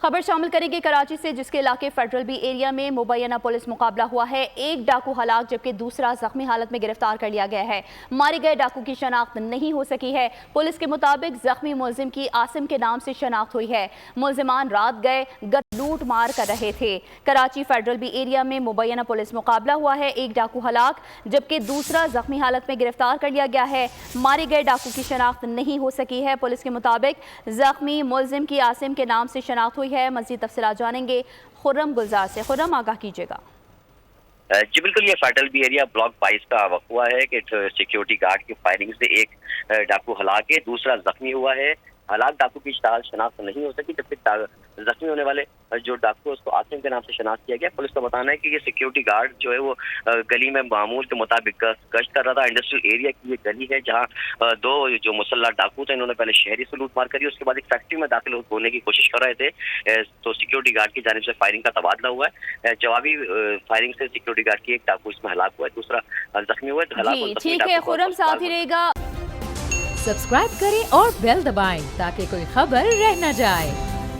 खबर शामिल करेंगे कराची से, जिसके इलाके फेडरल बी एरिया में मुबैना पुलिस मुकाबला हुआ है। एक डाकू हलाक जबकि दूसरा जख्मी हालत में गिरफ्तार कर लिया गया है। मारे गए डाकू की शनाख्त नहीं हो सकी है। पुलिस के मुताबिक जख्मी मुलजिम की आसिम के नाम से शनाख्त हुई है। मुलजिमान रात गए लूट मार कर रहे थे। कराची फेडरल बी एरिया में मुबैना पुलिस मुकाबला हुआ है। एक डाकू हलाक जबकि दूसरा जख्मी हालत में गिरफ्तार कर लिया गया है। मारे गए डाकू की शनाख्त नहीं हो सकी है। पुलिस के मुताबिक जख्मी मुलजिम की आसिम के नाम से शनाख्त हुई है। मज़ीद तफसीलात जानेंगे खुर्रम गुलजार से। खुर्रम, आगाह कीजिएगा। जी बिल्कुल, ये फेडरल बी एरिया ब्लॉक 22 का वक़्वा है कि सिक्योरिटी गार्ड की फायरिंग से एक डाकू हलाक है, दूसरा जख्मी हुआ है। हलाक डाकू की शनाख्त नहीं हो सकी, जबकि जख्मी होने वाले जो डाकू है उसको आसिम के नाम से शनाख्त किया गया। पुलिस का बताना है कि ये सिक्योरिटी गार्ड जो है वो गली में मामूल के मुताबिक गश्त कर रहा था। इंडस्ट्रियल एरिया की ये गली है जहाँ दो जो मुसल्लह डाकू थे, इन्होंने पहले शहरी से लूटमार करी, उसके बाद एक फैक्ट्री में दाखिल होने की कोशिश कर रहे थे। तो सिक्योरिटी गार्ड की जानिब से फायरिंग का तबादला हुआ है। जवाबी फायरिंग से सिक्योरिटी गार्ड की एक डाकू इसमें हलाक हुआ है, दूसरा जख्मी हुआ है। ठीक है खुर्रम, साथ ही रहेगा। सब्सक्राइब करें और बेल दबाएं ताकि कोई खबर रह न जाए।